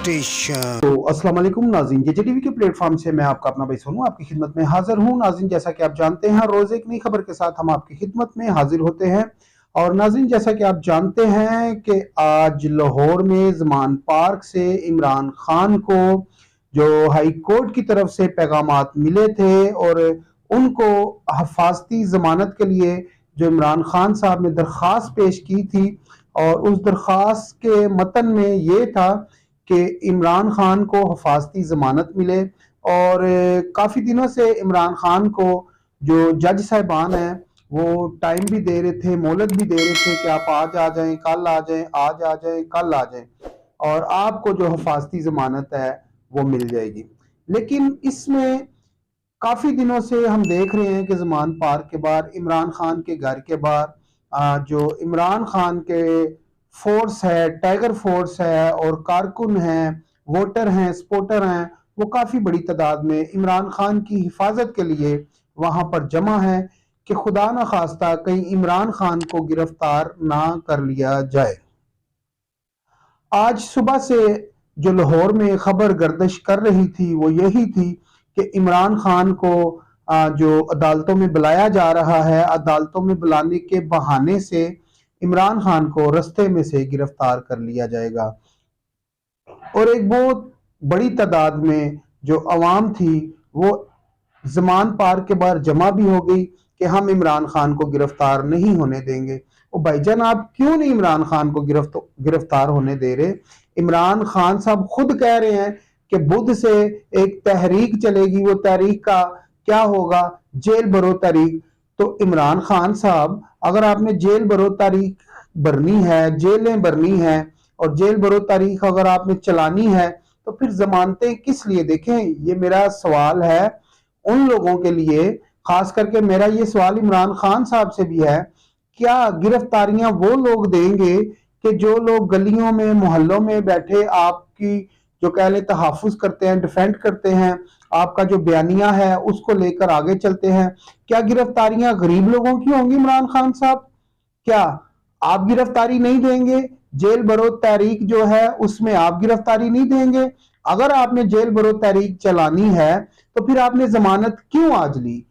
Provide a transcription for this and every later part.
Station. तो अस्सलाम वालेकुम नाज़रीन, जे टीवी के प्लेटफॉर्म से मैं आपका अपना भाई सोनू आपकी खिदमत में हाजिर हूँ। नाज़रीन, जैसा कि आप जानते हैं, रोज एक नई खबर के साथ हम आपकी खिदमत में हाजिर होते हैं। और नाज़रीन, जैसा कि आप जानते हैं कि आज लाहौर में ज़मान पार्क से इमरान खान को जो हाई कोर्ट की तरफ से पैगामात मिले थे और उनको हफाजती जमानत के लिए जो इमरान खान साहब ने दरख्वास्त पेश की थी, और उस दरख्वास्त के मतन में ये था कि इमरान खान को हफाजती ज़मानत मिले। और काफ़ी दिनों से इमरान खान को जो जज साहिबान हैं वो टाइम भी दे रहे थे, मोहलत भी दे रहे थे कि आप आज आ जाएं, कल आ जाएं, आज आ जाएं, कल आ जाएं, और आपको जो हफाजती ज़मानत है वो मिल जाएगी। लेकिन इसमें काफ़ी दिनों से हम देख रहे हैं कि ज़मान पार्क के बाहर, इमरान खान के घर के बाहर जो इमरान खान के फोर्स है, टाइगर फोर्स है, और कारकुन हैं, वोटर हैं, सपोर्टर हैं, वो काफ़ी बड़ी तादाद में इमरान खान की हिफाजत के लिए वहां पर जमा है कि खुदा न खास्ता कहीं इमरान खान को गिरफ्तार ना कर लिया जाए। आज सुबह से जो लाहौर में खबर गर्दिश कर रही थी वो यही थी कि इमरान खान को जो अदालतों में बुलाया जा रहा है, अदालतों में बुलाने के बहाने से इमरान खान को रास्ते में से गिरफ्तार कर लिया जाएगा। और एक बहुत बड़ी तादाद में जो अवाम थी वो ज़मान पार्क के बाहर जमा भी हो गई कि हम इमरान खान को गिरफ्तार नहीं होने देंगे। ओ भाईजान, आप क्यों नहीं इमरान खान को गिरफ्तार होने दे रहे? इमरान खान साहब खुद कह रहे हैं कि बुध से एक तहरीक चलेगी, वो तहरीक का क्या होगा? जेल भरो तहरीक। तो इमरान खान साहब, अगर आपने जेल भरो तारीख भरनी है, जेलें भरनी है, और जेल भरो तारीख अगर आपने चलानी है, तो फिर जमानतें किस लिए? देखें, ये मेरा सवाल है उन लोगों के लिए, खास करके मेरा ये सवाल इमरान खान साहब से भी है, क्या गिरफ्तारियां वो लोग देंगे कि जो लोग गलियों में, मोहल्लों में बैठे आपकी जो कह ले तहफ़्फ़ुज़ करते हैं, डिफेंड करते हैं, आपका जो बयानिया है उसको लेकर आगे चलते हैं? क्या गिरफ्तारियां गरीब लोगों की होंगी इमरान खान साहब? क्या आप गिरफ्तारी नहीं देंगे? जेल भरो तहरीक जो है उसमें आप गिरफ्तारी नहीं देंगे? अगर आपने जेल भरो तहरीक चलानी है तो फिर आपने जमानत क्यों आज ली?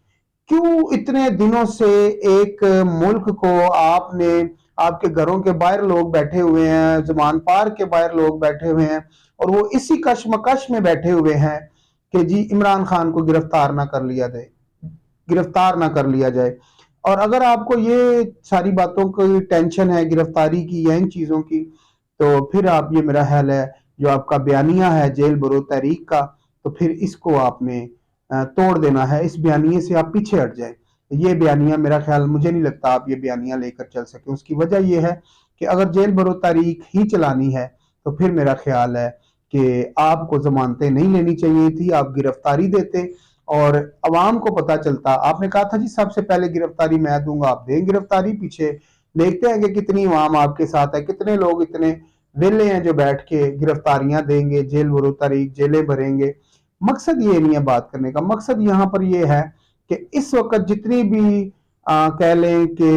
क्यों इतने दिनों से एक मुल्क को आपने, आपके घरों के बाहर लोग बैठे हुए हैं, ज़मान पार्क के बाहर लोग बैठे हुए हैं, और वो इसी कशमकश में बैठे हुए हैं कि जी इमरान खान को गिरफ्तार ना कर लिया जाए। और अगर आपको ये सारी बातों की टेंशन है, गिरफ्तारी की या इन चीज़ों की, तो फिर आप, ये मेरा ख्याल है, जो आपका बयानिया है जेल भरो तहरीक का, तो फिर इसको आपने तोड़ देना है। इस बयानिए से आप पीछे हट जाए। ये बयानिया, मेरा ख्याल, मुझे नहीं लगता आप ये बयानिया लेकर चल सके। उसकी वजह यह है कि अगर जेल भरो तारीख ही चलानी है तो फिर मेरा ख्याल है कि आपको जमानतें नहीं लेनी चाहिए थी, आप गिरफ्तारी देते और अवाम को पता चलता। आपने कहा था जी सबसे पहले गिरफ्तारी मैं दूंगा, आप दें गिरफ्तारी। पीछे देखते हैं कि कितनी अवाम आपके साथ है, कितने लोग इतने वेले हैं जो बैठ के गिरफ्तारियां देंगे, जेल भरो तारीख, जेलें भरेंगे। मकसद ये नहीं है बात करने का, मकसद यहाँ पर ये है कि इस वक्त जितनी भी कह लें कि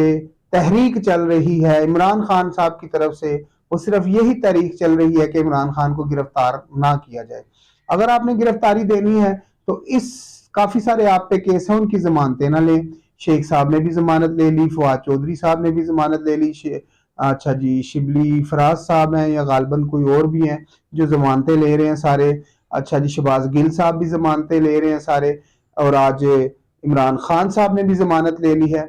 तहरीक चल रही है इमरान खान साहब की तरफ से, वो सिर्फ यही तहरीक चल रही है कि इमरान खान को गिरफ्तार ना किया जाए। अगर आपने गिरफ्तारी देनी है तो इस काफी सारे आप पे केस हैं, उनकी जमानतें ना लें। शेख साहब ने भी जमानत ले ली, फवाद चौधरी साहब ने भी जमानत ले ली, अच्छा जी शिबली फराज साहब हैं या गालबन कोई और भी हैं जो जमानतें ले रहे हैं सारे। अच्छा जी शहबाज गिल साहब भी जमानतें ले रहे हैं सारे, और आज इमरान खान साहब ने भी जमानत ले ली है।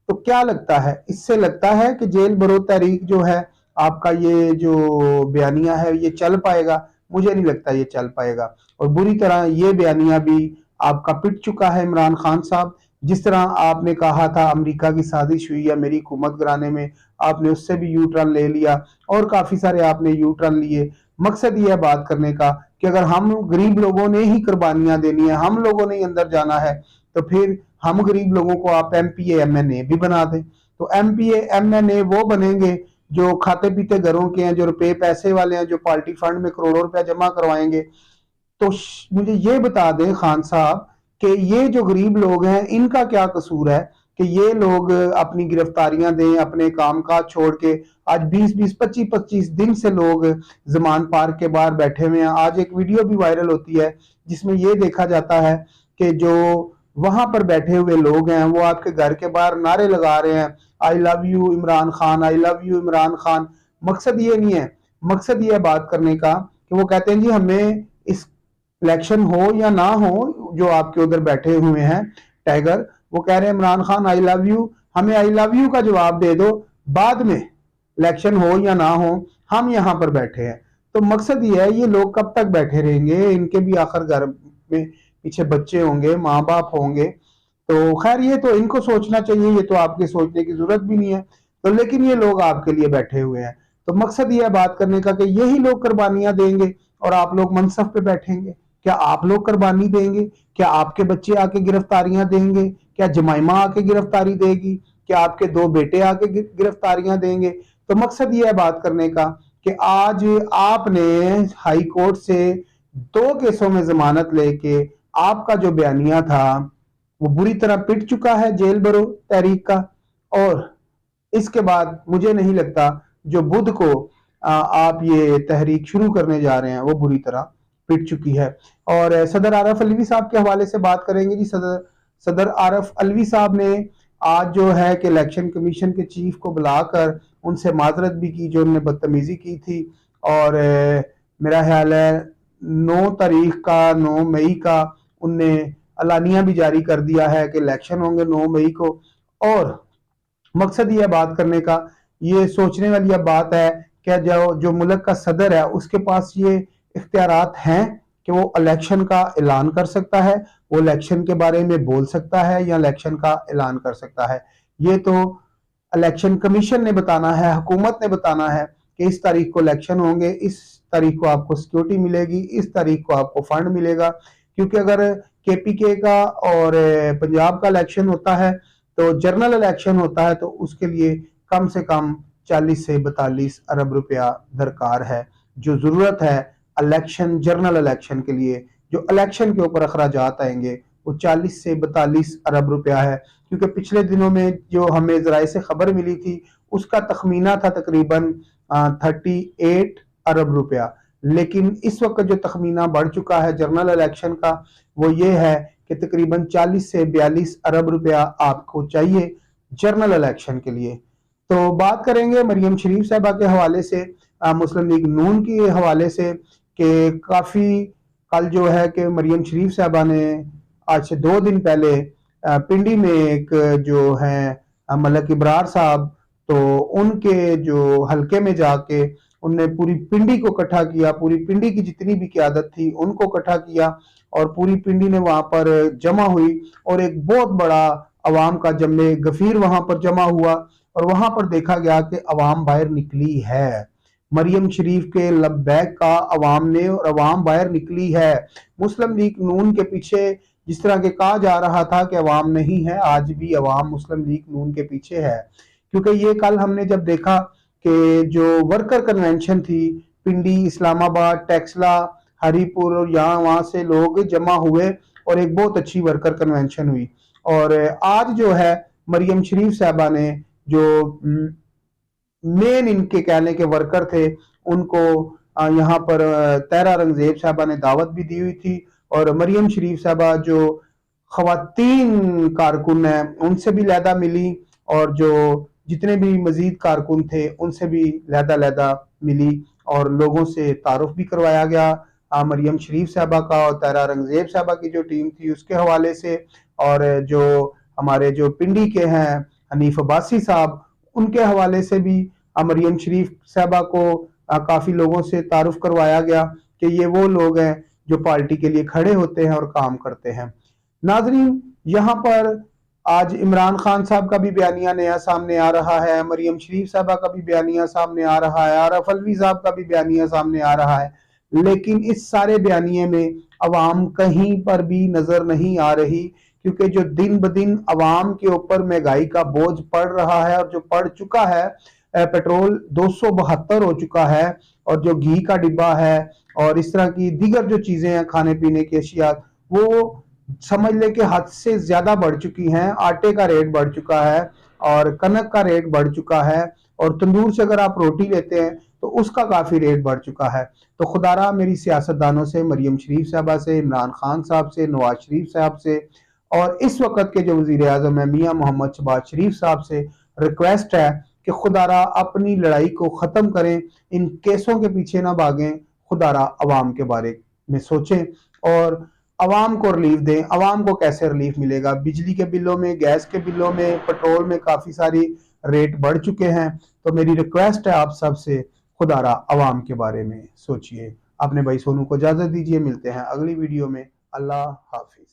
तो क्या लगता है, इससे लगता है कि जेल भरो तहरीक जो है, आपका ये जो बयानिया है, ये चल पाएगा? मुझे नहीं लगता ये चल पाएगा। और बुरी तरह ये बयानिया भी आपका पिट चुका है इमरान खान साहब। जिस तरह आपने कहा था अमेरिका की साजिश हुई है मेरी हुकूमत गिराने में, आपने उससे भी यू टर्न ले लिया, और काफी सारे आपने यू टर्न लिए। मकसद ये है बात करने का कि अगर हम गरीब लोगों ने ही कुर्बानियां देनी है, हम लोगों ने ही अंदर जाना है, तो फिर हम गरीब लोगों को आप एमपीए एमएनए भी बना दें। तो एमपीए एमएनए वो बनेंगे जो खाते पीते घरों के हैं, जो रुपए पैसे वाले हैं, जो पार्टी फंड में करोड़ों रुपया जमा करवाएंगे। तो मुझे ये बता दें खान साहब कि ये जो गरीब लोग हैं इनका क्या कसूर है कि ये लोग अपनी गिरफ्तारियां दें, अपने काम काज छोड़ के। आज 20-20, 25-25 दिन से लोग जमान पार्क के बाहर बैठे हुए हैं। आज एक वीडियो भी वायरल होती है जिसमें ये देखा जाता है कि जो वहां पर बैठे हुए लोग हैं वो आपके घर के बाहर नारे लगा रहे हैं, I love you Imran Khan, I love you Imran Khan. मकसद ये नहीं है, मकसद ये है बात करने का कि वो कहते हैं जी हमें इस इलेक्शन हो या ना हो, जो आपके उधर बैठे हुए हैं टाइगर, वो कह रहे हैं Imran Khan I love you, हमें आई लव यू का जवाब दे दो, बाद में इलेक्शन हो या ना हो हम यहाँ पर बैठे हैं। तो मकसद ये है, ये लोग कब तक बैठे रहेंगे, इनके भी आखिर घर में पीछे बच्चे होंगे, माँ बाप होंगे। तो खैर ये तो इनको सोचना चाहिए, ये तो आपके सोचने की जरूरत भी नहीं है। तो लेकिन ये लोग आपके लिए बैठे हुए हैं। तो मकसद ये है बात करने का कि यही लोग कुर्बानियां देंगे और आप लोग मनसब पे बैठेंगे। क्या आप लोग कुर्बानी देंगे? क्या आपके बच्चे आके गिरफ्तारियां देंगे? क्या जमाइमा आके गिरफ्तारी देगी? क्या आपके दो बेटे आके गिरफ्तारियां देंगे? तो मकसद ये है बात करने का कि आज आपने हाई कोर्ट से 2 केसों में जमानत लेके आपका जो बयानिया था वो बुरी तरह पिट चुका है जेल भरो तहरीक का। और इसके बाद मुझे नहीं लगता जो बुध को आप ये तहरीक शुरू करने जा रहे हैं वो बुरी तरह पिट चुकी है। और सदर आरफ अलवी साहब के हवाले से बात करेंगे जी। सदर आरफ अलवी साहब ने आज जो है कि इलेक्शन कमीशन के चीफ को बुलाकर उनसे माजरत भी की जो उन्होंने बदतमीजी की थी। और मेरा ख्याल है 9 तारीख का, 9 मई का उनने अलानिया भी जारी कर दिया है कि इलेक्शन होंगे 9 मई को। और मकसद ये बात करने का, ये सोचने वाली अब बात है क्या जो मुल्क का सदर है उसके पास ये इख्तियारात हैं कि वो इलेक्शन का ऐलान कर सकता है, वो इलेक्शन के बारे में बोल सकता है या इलेक्शन का ऐलान कर सकता है। ये तो इलेक्शन कमीशन ने बताना है, हुकूमत ने बताना है कि इस तारीख को इलेक्शन होंगे, इस तारीख को आपको सिक्योरिटी मिलेगी, इस तारीख को आपको फंड मिलेगा। क्योंकि अगर केपीके का और पंजाब का इलेक्शन होता है तो जनरल इलेक्शन होता है तो उसके लिए कम से कम 40 से 42 अरब रुपया दरकार है। जो जरूरत है इलेक्शन, जनरल इलेक्शन के लिए जो इलेक्शन के ऊपर अखराजात आएंगे वो 40 से 42 अरब रुपया है। क्योंकि पिछले दिनों में जो हमें जराए से खबर मिली थी उसका तखमीना था तकरीबन 38 अरब रुपया। लेकिन इस वक्त जो तखमीना बढ़ चुका है जनरल इलेक्शन का वो ये है कि तकरीबन 40 से 42 अरब रुपया आपको चाहिए जनरल इलेक्शन के लिए। तो बात करेंगे मरियम शरीफ साहबा के हवाले से, मुस्लिम लीग नून के हवाले से, कि काफी कल जो है कि मरियम शरीफ साहबा ने आज से 2 दिन पहले पिंडी में एक जो है मलक इब्रार साहब, तो उनके जो हलके में जाके उनने पूरी पिंडी को इकट्ठा किया, पूरी पिंडी की जितनी भी क़यादत थी उनको इकट्ठा किया और पूरी पिंडी ने वहां पर जमा हुई और एक बहुत बड़ा अवाम का जमे गफीर वहां पर जमा हुआ। और वहां पर देखा गया कि अवाम बाहर निकली है, मरियम शरीफ के लब्बैक का अवाम ने, और अवाम बाहर निकली है। मुस्लिम लीग नून के पीछे जिस तरह के कहा जा रहा था कि अवाम नहीं है, आज भी अवाम मुस्लिम लीग नून के पीछे है। क्योंकि ये कल हमने जब देखा कि जो वर्कर कन्वेंशन थी पिंडी, इस्लामाबाद, टेक्सला, हरीपुर और यहाँ वहां से लोग जमा हुए और एक बहुत अच्छी वर्कर कन्वेंशन हुई। और आज जो है मरियम शरीफ साहबा ने जो मेन इनके कहने के वर्कर थे उनको यहाँ पर तहरा रंगजेब साहबा ने दावत भी दी हुई थी। और मरियम शरीफ साहबा जो खवातीन कारकुन है उनसे भी लहदा मिली और जो जितने भी मजीद कारकुन थे उनसे भी लहदा मिली और लोगों से तारुफ भी करवाया गया मरियम शरीफ साहबा का और तहरा रंगजेब साहबा की जो टीम थी उसके हवाले से। और जो हमारे जो पिंडी के हैं हनीफ अब्बासी साहब, उनके हवाले से भी मरियम शरीफ साहबा को काफी लोगों से तारुफ करवाया गया कि ये वो लोग हैं जो पार्टी के लिए खड़े होते हैं और काम करते हैं। नाजरीन, यहाँ पर आज इमरान खान साहब का भी बयानिया नया सामने आ रहा है, मरियम शरीफ साहबा का भी बयानिया सामने आ रहा है, आरफ अलवी साहब का भी बयानिया सामने आ रहा है। लेकिन इस सारे बयानिए में अवाम कहीं पर भी नजर नहीं आ रही, क्योंकि जो दिन ब दिन अवाम के ऊपर महंगाई का बोझ पड़ रहा है और जो पड़ चुका है, पेट्रोल 272 हो चुका है और जो घी का डिब्बा है और इस तरह की दीगर जो चीजें हैं खाने पीने की अशिया वो समझ ले कि हद से ज्यादा बढ़ चुकी हैं। आटे का रेट बढ़ चुका है और कनक का रेट बढ़ चुका है, और तंदूर से अगर आप रोटी लेते हैं तो उसका काफी रेट बढ़ चुका है। तो खुदारा मेरी सियासतदानों से, मरियम शरीफ साहबा से, इमरान खान साहब से, नवाज शरीफ साहब से, और इस वक्त के जो वजीर आजम है मियाँ मोहम्मद शहबाज शरीफ साहब से रिक्वेस्ट है कि खुदारा अपनी लड़ाई को खत्म करें, इन केसों के पीछे ना भागें, खुदारा अवाम के बारे में सोचें और अवाम को रिलीफ दें। अवाम को कैसे रिलीफ मिलेगा? बिजली के बिलों में, गैस के बिलों में, पेट्रोल में काफी सारी रेट बढ़ चुके हैं। तो मेरी रिक्वेस्ट है आप सबसे, खुदारा अवाम के बारे में सोचिए। अपने भाई सोनू को इजाजत दीजिए, मिलते हैं अगली वीडियो में। अल्लाह हाफिज।